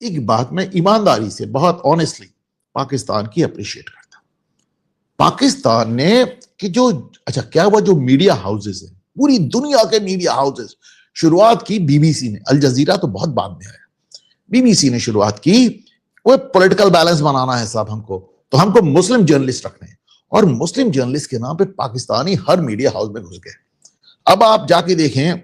एक बात मैं ईमानदारी से बहुत ऑनेस्टली पाकिस्तान की अप्रिशिएट करता हूं। पाकिस्तान ने कि जो अच्छा क्या हुआ, जो मीडिया हाउसेस है, पूरी दुनिया के मीडिया हाउसेस, शुरुआत की बीबीसी ने, अल जजीरा तो बहुत बाद में आया, बीबीसी ने शुरुआत की। वो पॉलिटिकल बैलेंस बनाना है साहब हमको, तो हमको मुस्लिम जर्नलिस्ट रखने हैं, और मुस्लिम जर्नलिस्ट के नाम पे पाकिस्तानी हर मीडिया हाउस में घुस गए। अब आप जाके देखें,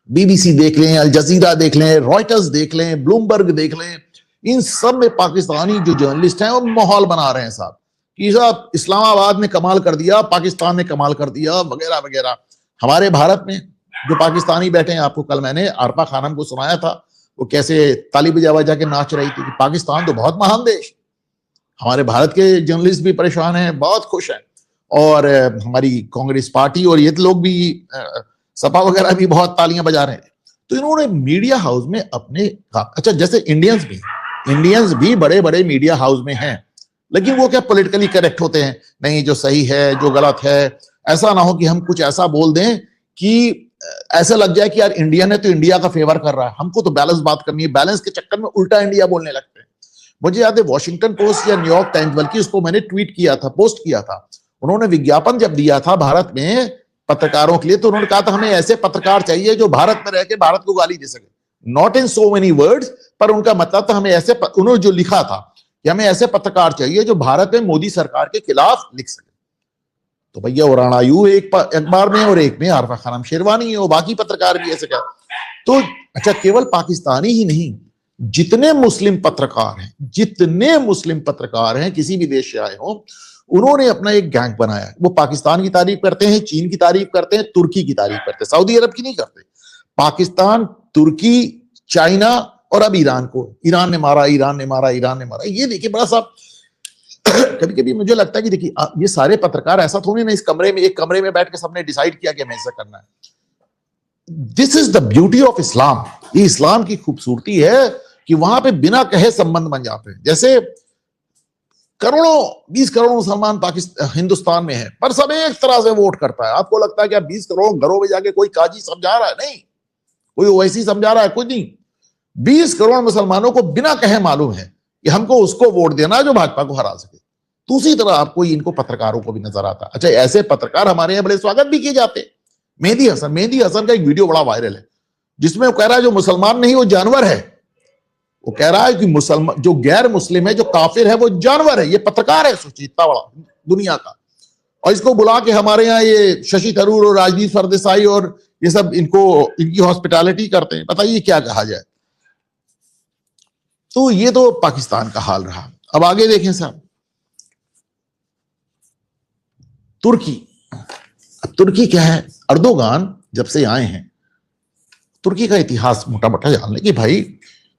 बीबीसी देख लें, अल जजीरा देख लें, रॉयटर्स देख लें, ब्लूमबर्ग देख लें, इन सब में पाकिस्तानी जो जर्नलिस्ट हैं वो माहौल बना रहे हैं साहब कि साहब इस्लामाबाद ने कमाल कर दिया, पाकिस्तान ने कमाल कर दिया, वगैरह वगैरह। हमारे भारत में जो पाकिस्तानी बैठे हैं, आपको कल मैंने आरपा खानम को सुनाया था, वो कैसे ताली बजा बजा के नाच रही थी कि पाकिस्तान तो बहुत महान देश। हमारे भारत के जर्नलिस्ट भी परेशान हैं, बहुत खुश हैं, और हमारी कांग्रेस पार्टी और ये लोग भी, सपा वगैरह भी बहुत तालियां बजा रहे हैं। तो इन्होंने मीडिया हाउस में अपने, अच्छा जैसे इंडियंस भी बड़े बड़े मीडिया हाउस में हैं, लेकिन वो क्या पॉलिटिकली करेक्ट होते हैं, नहीं जो सही है जो गलत है, ऐसा ना हो कि हम कुछ ऐसा बोल दें कि ऐसा लग जाए कि यार इंडिया ने तो इंडिया का फेवर कर रहा है, हमको तो बैलेंस बात करनी है, बैलेंस के चक्कर में उल्टा इंडिया बोलने लगते हैं। मुझे याद है वॉशिंगटन पोस्ट या न्यूयॉर्क टाइम्स, बल्कि उसको मैंने ट्वीट किया था, पोस्ट किया था, उन्होंने विज्ञापन जब दिया था भारत में पत्रकारों के लिए, तो उन्होंने कहा था हमें ऐसे पत्रकार चाहिए जो भारत में रह के भारत को गाली दे सके, not in so many words, पर उनका मतलब था हमें ऐसे, उन्होंने जो लिखा था कि हमें ऐसे पत्रकार चाहिए जो भारत में मोदी सरकार के खिलाफ लिख सके। तो भैया वो राणायू एक अखबार में और एक में आरफा खानम शेरवानी है, और बाकी पत्रकार भी ऐसे क्या। तो अच्छा केवल पाकिस्तानी ही नहीं, जितने मुस्लिम पत्रकार हैं किसी भी देश से आए हो, उन्होंने अपना एक गैंग बनाया। वो पाकिस्तान की तारीफ करते हैं, चीन की तारीफ करते हैं, तुर्की की तारीफ करते हैं, सऊदी अरब की नहीं करते। पाकिस्तान, तुर्की, चाइना और अब ईरान को, ईरान ने मारा। ये देखिए बड़ा सा कभी कभी मुझे लगता है कि देखिए ये सारे पत्रकार ऐसा थोड़ी ना इस कमरे में, एक कमरे में बैठ के सबने डिसाइड किया कि हमें ऐसा करना है। This is the beauty of Islam. ये इस्लाम की खूबसूरती है कि वहां पे बिना कहे संबंध बन जाते हैं। जैसे करोड़ों, 20 करोड़ मुसलमान पाकिस्तान हिंदुस्तान में है, पर सब एक तरह से वोट करता है। आपको लगता है कि 20 करोड़ घरों में जाके कोई काजी समझा रहा है? नहीं, कोई ओवैसी समझा रहा है? कुछ नहीं। 20 करोड़ मुसलमानों को बिना कहे मालूम है कि हमको उसको वोट देना है जो भाजपा को हरा सके। दूसरी तरह आपको इनको पत्रकारों को भी नजर आता। अच्छा ऐसे पत्रकार हमारे यहाँ बड़े स्वागत भी किए जाते। मेहदी हसन का एक वीडियो बड़ा वायरल है जिसमें वो कह रहा है जो मुसलमान नहीं वो जानवर है। वो कह रहा है कि मुसलमान जो गैर मुस्लिम है, जो काफिर है, वो जानवर है। ये पत्रकार है, सोचिए इतना बड़ा दुनिया का, और इसको बुला के हमारे यहाँ ये शशि थरूर और राजदीप सरदेसाई और ये सब इनकी हॉस्पिटैलिटी करते हैं। बताइए क्या कहा जाए। तो ये तो पाकिस्तान का हाल रहा। अब आगे देखें साहब, तुर्की क्या है। अर्दोगान जब से आए हैं, तुर्की का इतिहास मोटा मोटा जान ले कि भाई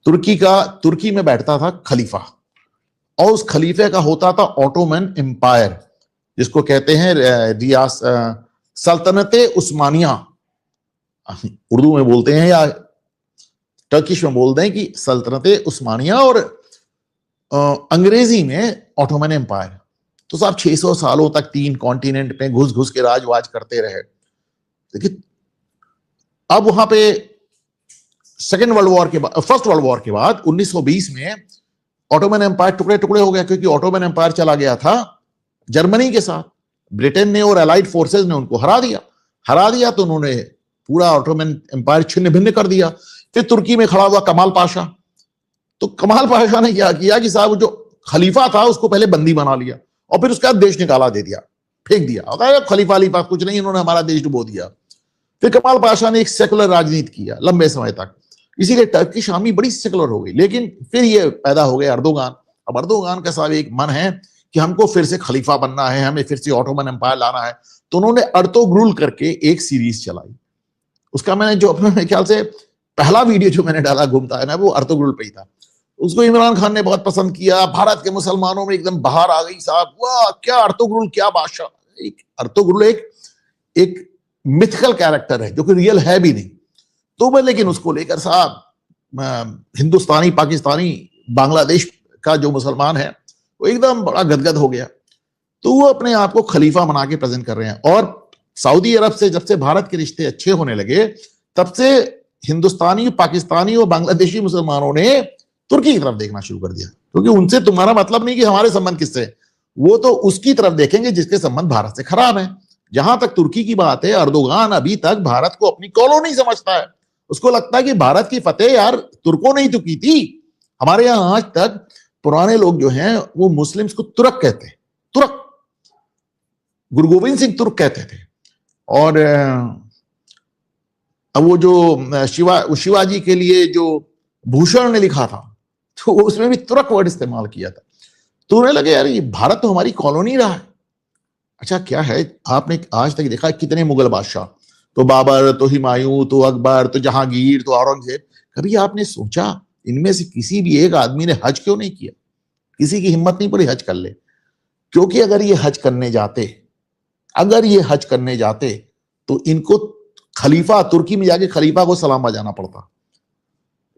तुर्की में बैठता था खलीफा, और उस खलीफे का होता था ऑटोमन एम्पायर, जिसको कहते हैं रियास सल्तनत उस्मानिया, उर्दू में बोलते हैं या टर्किश में बोलते हैं कि सल्तनत उस्मानिया, और अंग्रेजी में ऑटोमन एम्पायर। तो साहब 600 सालों तक 3 कॉन्टिनेंट में घुस घुस के राजवाज करते रहे। देखिए अब वहां पे फर्स्ट वर्ल्ड वॉर के बाद 1920 में ऑटोमन एम्पायर टुकड़े टुकड़े हो गया, क्योंकि ऑटोमन एम्पायर चला गया था जर्मनी के साथ। ब्रिटेन ने और अलाइड फोर्सेस ने उनको हरा दिया तो उन्होंने पूरा ऑटोमन एम्पायर छिन्न भिन्न कर दिया। फिर तुर्की में खड़ा हुआ कमाल पाशा, तो कमाल पाशा ने क्या किया कि साहब जो खलीफा था उसको पहले बंदी बना लिया, और फिर उसका देश निकाला दे दिया, फेंक दिया। खलीफा कुछ नहीं, इन्होंने हमारा देश डुबो दिया। फिर कमाल पाशा ने एक सेकुलर राजनीति किया लंबे समय तक, इसीलिए टर्किश आर्मी बड़ी सेकुलर हो गई। लेकिन फिर ये पैदा हो गए अर्दोगान। अब अर्दोगान का साहब एक मन है कि हमको फिर से खलीफा बनना है, हमें फिर से ऑटोमन एम्पायर लाना है। तो उन्होंने अर्तोग्रुल करके एक सीरीज चलाई। उसका मैंने जो अपने ख्याल से पहला वीडियो जो मैंने डाला घूमता है ना, वो अर्तोग्रुल पे ही था। उसको इमरान खान ने बहुत पसंद किया, भारत के मुसलमानों में एकदम बाहर आ गई साहब, वाह क्या अर्तोग्रुल, क्या बादशाह। अर्तोग्रुल एक मिथिकल कैरेक्टर है जो कि रियल है भी नहीं। तो मैं लेकिन उसको लेकर साहब हिंदुस्तानी, पाकिस्तानी, बांग्लादेश का जो मुसलमान है वो एकदम बड़ा गदगद हो गया। तो वो अपने आप को खलीफा बना के प्रेजेंट कर रहे हैं। और सऊदी अरब से जब से भारत के रिश्ते अच्छे होने लगे, तब से हिंदुस्तानी, पाकिस्तानी और बांग्लादेशी मुसलमानों ने तुर्की की तरफ देखना शुरू कर दिया, क्योंकि उनसे तुम्हारा मतलब नहीं कि हमारे संबंध किससे है, वो तो उसकी तरफ देखेंगे जिसके संबंध भारत से खराब है। जहां तक तुर्की की बात है, अर्दोगान अभी तक भारत को अपनी कॉलोनी समझता है। उसको लगता है कि भारत की फतेह यार तुर्कों ने ही तो की थी। हमारे यहां आज तक पुराने लोग जो हैं वो मुस्लिम्स को तुर्क कहते हैं, तुर्क। गुरु गोविंद सिंह तुर्क कहते थे। और अब वो जो शिवाजी के लिए जो भूषण ने लिखा था, तो उसमें भी तुर्क वर्ड इस्तेमाल किया था। तो उन्हें लगे यार ये भारत तो हमारी कॉलोनी रहा है। अच्छा क्या है, आपने आज तक देखा कितने मुगल बादशाह, तो बाबर, तो हुमायूं, तो अकबर, तो जहांगीर, तो औरंगजेब, कभी आपने सोचा इनमें से किसी भी एक आदमी ने हज क्यों नहीं किया? किसी की हिम्मत नहीं पड़ी हज कर ले। क्योंकि अगर ये हज करने जाते तो इनको खलीफा, तुर्की में जाके खलीफा को सलाम बजाना पड़ता।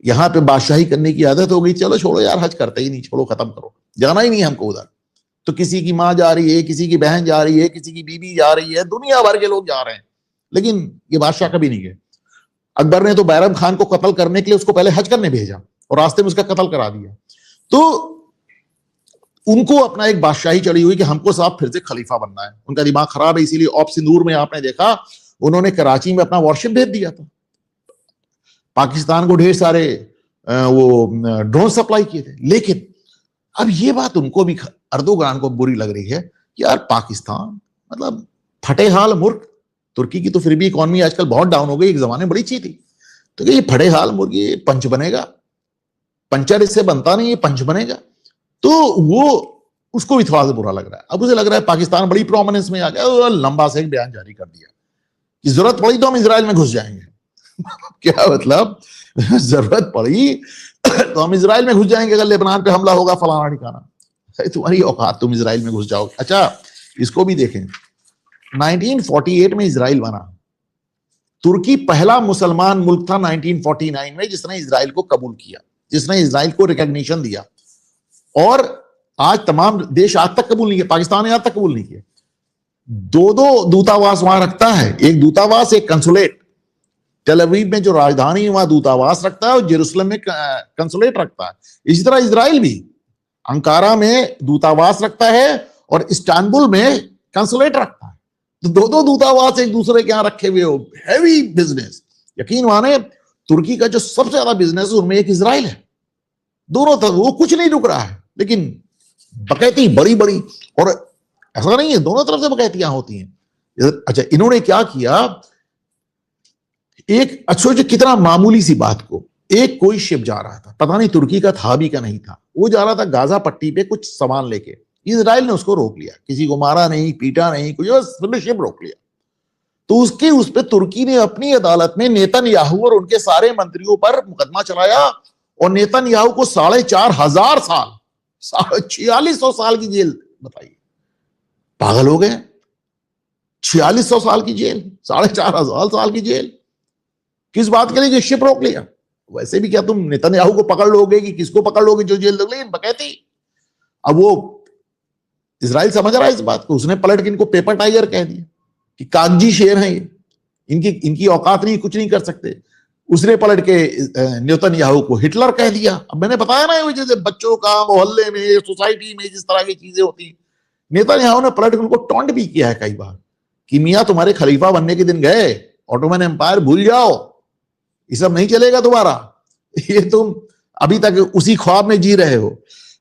यहां पे बादशाही करने की आदत हो गई, चलो छोड़ो यार, हज करते ही नहीं, छोड़ो, खत्म करो, जाना ही नहीं हमको उधर। तो किसी की माँ जा रही है, किसी की बहन जा रही है, किसी की बीवी जा रही है, दुनिया भर के लोग जा रहे हैं, लेकिन ये बादशाह कभी नहीं गए। अकबर ने तो बैरम खान को कत्ल करने के लिए उसको पहले हज करने भेजा और रास्ते में उसका कत्ल करा दिया। तो उनको अपना एक बादशाही चढ़ी हुई कि हमको साहब फिर से खलीफा बनना है। उनका दिमाग खराब है, इसीलिए ऑप सिंदूर में आपने देखा उन्होंने कराची में अपना वॉरशिप भेज दिया था। पाकिस्तान को ढेर सारे वो ड्रोन सप्लाई किए थे। लेकिन अब ये बात उनको भी, अर्दोगान को बुरी लग रही है कि यार पाकिस्तान मतलब फटे हाल मुल्क, तुर्की की तो फिर भी इकोनॉमी आजकल बहुत डाउन हो गई, एक जमाने में बड़ी अच्छी थी। तो ये फटे हाल मुल्क ये पंच बनेगा, पंचर इससे बनता नहीं, ये पंच बनेगा। तो वो उसको भी थोड़ा सा बुरा लग रहा है। अब उसे लग रहा है पाकिस्तान बड़ी प्रोमिनेंस में आ गया, लंबा से एक बयान जारी कर दिया कि जरूरत पड़ी तो हम इजराइल में घुस जाएंगे। क्या मतलब, जरूरत पड़ी तो हम इजराइल में घुस जाएंगे, अगर लेबनान पे हमला होगा फलाना ठिकाना। तुम्हारी औकात, तुम इजराइल में घुस जाओगे। अच्छा इसको भी देखें, 1948 में इजराइल बना। तुर्की पहला मुसलमान मुल्क था 1949 में जिसने इजराइल को कबूल किया, जिसने इजराइल को रिकॉग्निशन दिया। और आज तमाम देश आज तक कबूल नहीं किया, पाकिस्तान ने आज तक कबूल नहीं किया। दो दूतावास वहां रखता है, एक दूतावास, एक कंसुलेट। टेल अवीव में जो राजधानी है वहां दूतावास रखता है और जेरूसलम में कंसुलेट रखता है। इसी तरह इजराइल भी अंकारा में दूतावास रखता है और इस्तांबुल में कंसुलेट रखता है। तो दो दूतावास एक दूसरे के यहां रखे हुए हो, हैवी बिजनेस। यकीन माने तुर्की का जो सबसे ज्यादा बिजनेस है उनमें एक इजराइल है। दोनों तरफ वो कुछ नहीं रुक रहा है, लेकिन बकैती बड़ी बड़ी, और ऐसा नहीं है दोनों तरफ से बकैतियां होती हैं। अच्छा इन्होंने क्या किया, एक सोचो कितना मामूली सी बात को, एक कोई शिप जा रहा था, पता नहीं तुर्की का था भी का नहीं था, वो जा रहा था गाजा पट्टी पे कुछ सामान लेके, इजराइल ने उसको रोक लिया, किसी को मारा नहीं, पीटा नहीं, कुछ, बस शिप रोक लिया। तो उसके उस पे तुर्की ने अपनी अदालत में नेतन्याहू और उनके सारे मंत्रियों पर मुकदमा चलाया और नेतन्याहू को 4,500 साल, 4600 साल की जेल। बताइए पागल हो गए, 4600 साल की जेल, 4,500 साल की जेल, किस बात के लिए? जो शिप रोक लिया। वैसे भी क्या तुम नेतन्याहू को पकड़ लोगे कि किसको पकड़ लोगे जो जेल लग, लेकिन बकैती। अब वो इजराइल समझ रहा है इस बात को, उसने पलट के इनको पेपर टाइगर कह दिया कि कागजी शेर हैं ये, इनकी औकात नहीं, कुछ नहीं कर सकते। उसने पलट के नेतन्याहू को हिटलर कह दिया। अब मैंने बताया ना, जैसे बच्चों का मोहल्ले में, सोसाइटी में जिस तरह की चीजें होती, नेतन्याहू ने पलट के उनको टॉन्ट भी किया है कई बार कि मियां तुम्हारे खलीफा बनने के दिन गए, ऑटोमन एम्पायर भूल जाओ, ये सब नहीं चलेगा दोबारा, ये तुम अभी तक उसी ख्वाब में जी रहे हो।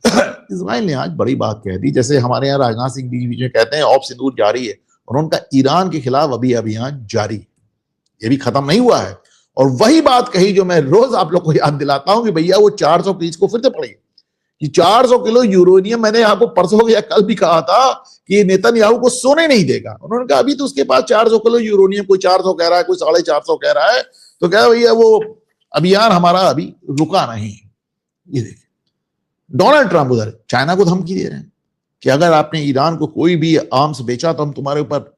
इस्माइल ने आज बड़ी बात कह दी, जैसे हमारे यहाँ राजनाथ सिंह बीच बीच में कहते हैं ऑप सिंदूर जारी है, और उनका ईरान के खिलाफ अभी अभियान जारी, ये भी खत्म नहीं हुआ है। और वही बात कही जो मैं रोज आप लोग को याद दिलाता हूं कि भैया वो 400 पीस को फिर से पढ़िए कि 400 किलो यूरेनियम, मैंने आपको परसों या कल भी कहा था कि नेतन्याहू को सोने नहीं देगा। उन्होंने कहा अभी तो उसके पास 400 किलो यूरेनियम, कोई 400 कह रहा है, कोई 450 कह रहा है, तो क्या भैया वो अभियान हमारा अभी रुका नहीं। ये देखिए डोनाल्ड ट्रंप उधर चाइना को धमकी दे रहे हैं कि अगर आपने ईरान को कोई भी आर्म्स बेचा तो हम तुम्हारे ऊपर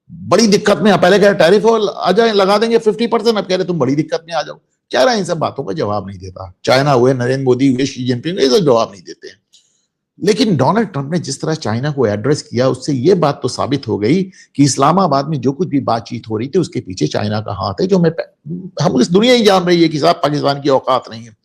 बड़ी दिक्कत में, पहले कह रहे टैरिफ आ जाए लगा देंगे 50%, अब कह रहे तुम बड़ी दिक्कत में आ जाओ। क्या रहा, इन सब बातों का जवाब नहीं देता। चाइना हुए, नरेंद्र मोदी हुए, शी जिनपिंग, ये सब जवाब नहीं देते हैं। लेकिन डोनाल्ड ट्रंप ने जिस तरह चाइना को एड्रेस किया, उससे यह बात तो साबित हो गई कि इस्लामाबाद में जो कुछ भी बातचीत हो रही थी उसके पीछे चाइना का हाथ है, जो हम इस दुनिया ही जान रही है कि साहब पाकिस्तान की औकात नहीं है।